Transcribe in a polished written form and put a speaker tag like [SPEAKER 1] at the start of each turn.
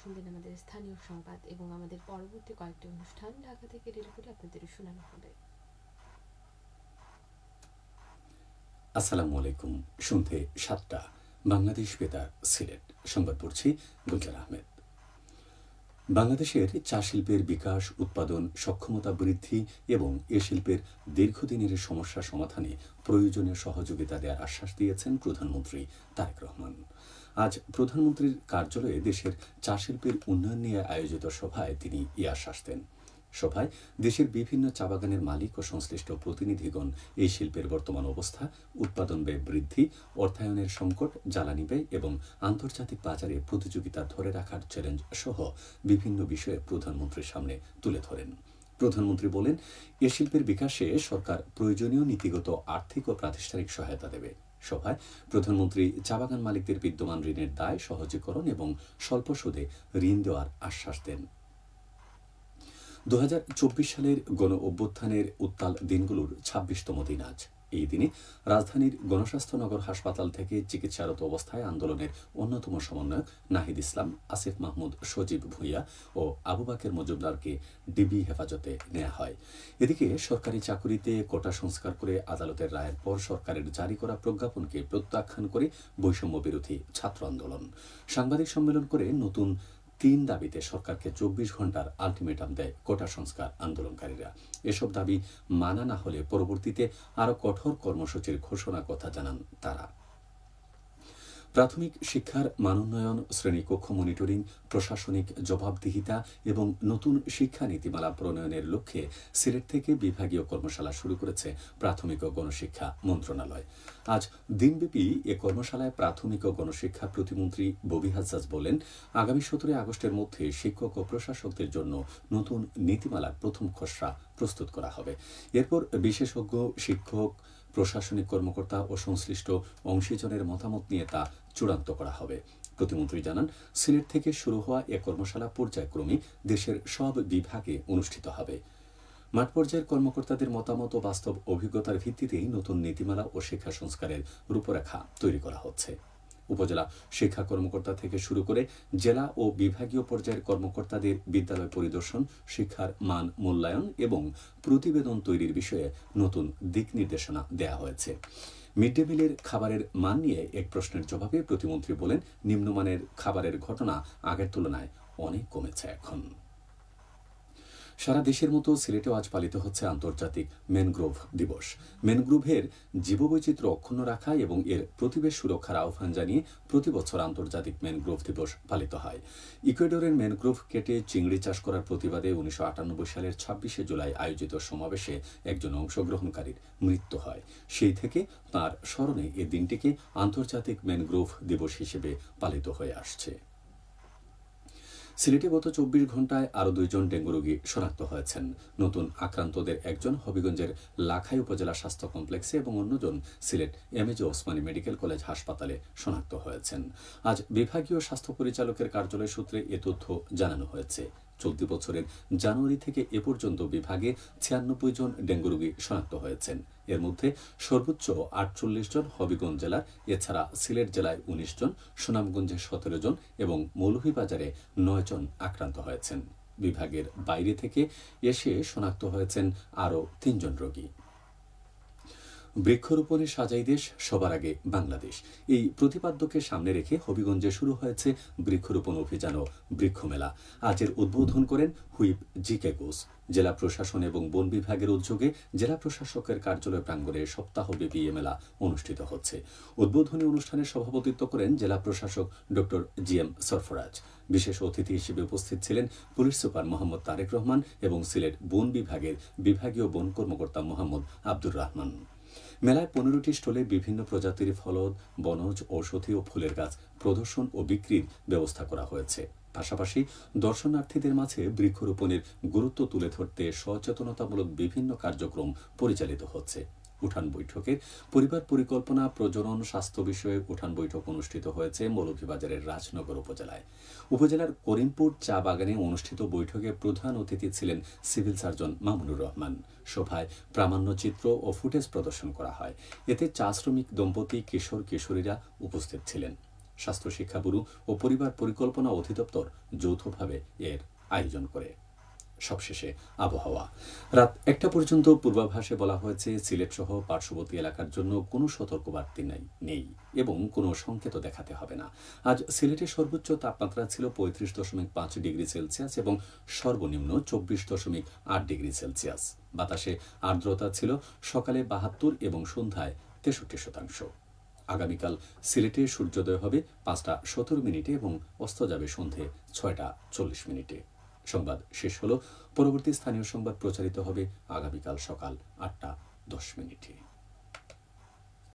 [SPEAKER 1] শুনলেন আমাদের স্থানীয় সংবাদ এবং আমাদের পরবর্তী কয়েকটি অনুষ্ঠান ঢাকা থেকে রেল করে আপনাদের শোনানো হবে।
[SPEAKER 2] আসসালামু আলাইকুম। সন্ধে ৭টা, বাংলাদেশ বেতার, সিলেট। সংবাদ পড়ছি গুলজার আহমেদ। বাংলাদেশের চা শিল্পের বিকাশ, উৎপাদন সক্ষমতা বৃদ্ধি এবং এ শিল্পের দীর্ঘদিনের সমস্যা সমাধানে প্রয়োজনীয় সহযোগিতা দেওয়ার আশ্বাস দিয়েছেন প্রধানমন্ত্রী তারেক রহমান। আজ প্রধানমন্ত্রীর কার্যালয়ে দেশের চা শিল্পের উন্নয়ন নিয়ে আয়োজিত সভায় তিনি এই আশ্বাস দেন। সভায় দেশের বিভিন্ন চা বাগানের মালিক ও সংশ্লিষ্ট প্রতিনিধিগণ এই শিল্পের বর্তমান অবস্থা, উৎপাদন ব্যয় বৃদ্ধি, অর্থায়নের সংকট, জ্বালানি ব্যয় এবং আন্তর্জাতিক বাজারে প্রতিযোগিতা ধরে রাখার চ্যালেঞ্জ সহ বিভিন্ন বিষয়ে প্রধানমন্ত্রীর সামনে তুলে ধরেন। প্রধানমন্ত্রী বলেন, এ শিল্পের বিকাশে সরকার প্রয়োজনীয় নীতিগত, আর্থিক ও প্রাতিষ্ঠানিক সহায়তা দেবে। সভায় প্রধানমন্ত্রী চা বাগান মালিকদের বিদ্যমান ঋণের দায় সহজীকরণ এবং স্বল্প সুদে ঋণ দেওয়ার আশ্বাস দেন। ২০২৪ সালের গণ অভ্যুত্থানের উত্তাল দিনগুলোর ২৬তম দিন আজ। এই দিনে রাজধানীর গণস্বাস্থ্য নগর হাসপাতাল থেকে চিকিৎসারত অবস্থায় আন্দোলনের অন্যতম সমন্বয়ক নাহিদ ইসলাম, আসিফ মাহমুদ, সজীব ভূঁইয়া ও আবু বাকের মজুমদারকে ডিবি হেফাজতে নেওয়া হয়। এদিকে সরকারি চাকুরিতে কোটা সংস্কার করে আদালতের রায়ের পর সরকারের জারি করা প্রজ্ঞাপনকে প্রত্যাখ্যান করে বৈষম্য বিরোধী ছাত্র আন্দোলন সাংবাদিক সম্মেলন করে নতুন ৩ দাবিতে সরকারকে ২৪ ঘণ্টার আলটিমেটাম দেয় কোটা সংস্কার আন্দোলনকারীরা। এসব দাবি মানা না হলে পরবর্তীতে আরও কঠোর কর্মসূচির ঘোষণার কথা জানান তারা। প্রাথমিক শিক্ষার মানোন্নয়ন, শ্রেণীকক্ষ মনিটরিং, প্রশাসনিক জবাবদিহিতা এবং নতুন শিক্ষা নীতিমালা প্রণয়নের লক্ষ্যে সিলেট থেকে বিভাগীয় কর্মশালা শুরু করেছে প্রাথমিক ও গণশিক্ষা মন্ত্রণালয়। আজ দিনব্যাপী এ কর্মশালায় প্রাথমিক ও গণশিক্ষা প্রতিমন্ত্রী ববি হাজ্জাজ বলেন, আগামী ১৭ আগস্টের মধ্যে শিক্ষক ও প্রশাসকদের জন্য নতুন নীতিমালার প্রথম খসড়া প্রস্তুত করা হবে। এরপর বিশেষজ্ঞ, শিক্ষক, প্রশাসনিক কর্মকর্তা ও সংশ্লিষ্ট অংশীজনের মতামত নিয়ে তা চূড়ান্ত করা হবে। প্রতিমন্ত্রী জানান, সিলেট থেকে শুরু হওয়া এ কর্মশালা পর্যায়ক্রমে দেশের সব বিভাগে অনুষ্ঠিত হবে। মাঠ পর্যায়ের কর্মকর্তাদের মতামত ও বাস্তব অভিজ্ঞতার ভিত্তিতেই নতুন নীতিমালা ও শিক্ষা সংস্কারের রূপরেখা তৈরি করা হচ্ছে। উপজেলা শিক্ষা কর্মকর্তা থেকে শুরু করে জেলা ও বিভাগীয় পর্যায়ের কর্মকর্তাদের বিদ্যালয় পরিদর্শন, শিক্ষার মান মূল্যায়ন এবং প্রতিবেদন তৈরির বিষয়ে নতুন দিক নির্দেশনা দেওয়া হয়েছে। মিড ডে মিলের খাবারের মান নিয়ে এক প্রশ্নের জবাবে প্রতিমন্ত্রী বলেন, নিম্নমানের খাবারের ঘটনা আগের তুলনায় অনেক কমেছে এখন। সারা দেশের মতো সিলেটেও আজ পালিত হচ্ছে আন্তর্জাতিক ম্যানগ্রোভ দিবস। ম্যানগ্রোভের জীববৈচিত্র্য অক্ষুণ্ণ রাখা এবং এর প্রতিবেশ সুরক্ষার আহ্বান জানিয়ে প্রতি বছর আন্তর্জাতিক ম্যানগ্রোভ দিবস পালিত হয়। ইকুয়েডরের ম্যানগ্রোভ কেটে চিংড়ি চাষ করার প্রতিবাদে ১৯৯৮ সালের ২৬শে জুলাই আয়োজিত সমাবেশে একজন অংশগ্রহণকারীর মৃত্যু হয়। সেই থেকে তাঁর স্মরণে এ দিনটিকে আন্তর্জাতিক ম্যানগ্রোভ দিবস হিসেবে পালিত হয়ে আসছে। সিলেটে গত ২৪ ঘণ্টায় আরও ২ জন ডেঙ্গু রোগী শনাক্ত হয়েছেন। নতুন আক্রান্তদের একজন হবিগঞ্জের লাখাই উপজেলা স্বাস্থ্য কমপ্লেক্সে এবং অন্যজন সিলেট এমএজে ওসমানী মেডিকেল কলেজ হাসপাতালে শনাক্ত হয়েছেন। আজ বিভাগীয় স্বাস্থ্য পরিচালকের কার্যালয় সূত্রে এ তথ্য জানানো হয়েছে। চলতি বছরের জানুয়ারি থেকে এ পর্যন্ত বিভাগে ৯৬ জন ডেঙ্গু রোগী শনাক্ত হয়েছেন। এর মধ্যে সর্বোচ্চ ৪৮ জন হবিগঞ্জ জেলার, এছাড়া সিলেট জেলায় ১৯ জন, সুনামগঞ্জে ১৭ জন এবং মৌলভীবাজারে ৯ জন আক্রান্ত হয়েছেন। বিভাগের বাইরে থেকে এসে শনাক্ত হয়েছেন আরও ৩ জন রোগী। বৃক্ষরোপণে সাজাই দেশ, সবার আগে বাংলাদেশ, এই প্রতিপাদ্যকে সামনে রেখে হবিগঞ্জে শুরু হয়েছে বৃক্ষরোপণ অভিযান ও বৃক্ষমেলা। আজের উদ্বোধন করেন হুইপ জি.কে. ঘোষ। জেলা প্রশাসন এবং বন বিভাগের উদ্যোগে জেলা প্রশাসকের কার্যালয় প্রাঙ্গণে সপ্তাহব্যাপী এ মেলা অনুষ্ঠিত হচ্ছে। উদ্বোধনী অনুষ্ঠানে সভাপতিত্ব করেন জেলা প্রশাসক ডক্টর জি.এম. সরফরাজ। বিশেষ অতিথি হিসেবে উপস্থিত ছিলেন পুলিশ সুপার মোহাম্মদ তারেক রহমান এবং সিলেট বন বিভাগের বিভাগীয় বন কর্মকর্তা মোহাম্মদ আব্দুর রহমান। মেলায় ১৫টি স্টলে বিভিন্ন প্রজাতির ফলদ, বনজ, ঔষধি ও ফুলের গাছ প্রদর্শন ও বিক্রির ব্যবস্থা করা হয়েছে। পাশাপাশি দর্শনার্থীদের মাঝে বৃক্ষরোপণের গুরুত্ব তুলে ধরতে সচেতনতামূলক বিভিন্ন কার্যক্রম পরিচালিত হচ্ছে। উঠান বৈঠকের পরিবার পরিকল্পনা, প্রজনন, স্বাস্থ্য বিষয়ে উঠান বৈঠক অনুষ্ঠিত হয়েছে মৌলভীবাজারের রাজনগর উপজেলায়। উপজেলার করিমপুর চা বাগানে অনুষ্ঠিত বৈঠকে প্রধান অতিথি ছিলেন সিভিল সার্জন মামুনুর রহমান। সভায় প্রামাণ্যচিত্র ও ফুটেজ প্রদর্শন করা হয়। এতে চা শ্রমিক দম্পতি, কিশোর কিশোরীরা উপস্থিত ছিলেন। স্বাস্থ্য শিক্ষা ব্যুরো ও পরিবার পরিকল্পনা অধিদপ্তর যৌথভাবে এর আয়োজন করে। সবশেষে আবহাওয়া। রাত 1টা পর্যন্ত পূর্বাভাসে বলা হয়েছে সিলেট সহ পার্শ্ববর্তী এলাকার জন্য কোনো সতর্কবার্তা নেই এবং কোনো সংকেতও দেখাতে হবে না। আজ সিলেটের সর্বোচ্চ তাপমাত্রা ছিল 35.5 ডিগ্রি সেলসিয়াস এবং সর্বনিম্ন 24.8 ডিগ্রি সেলসিয়াস। বাতাসে আর্দ্রতা ছিল সকালে 72 এবং সন্ধ্যায় 63%। আগামীকাল সিলেটে সূর্যোদয় হবে 5টা17 এবং অস্ত যাবে সন্ধে 6টা40। সংবাদ শেষ হলো। পরবর্তী স্থানীয় সংবাদ প্রচারিত হবে আগামীকাল সকাল 8টা10।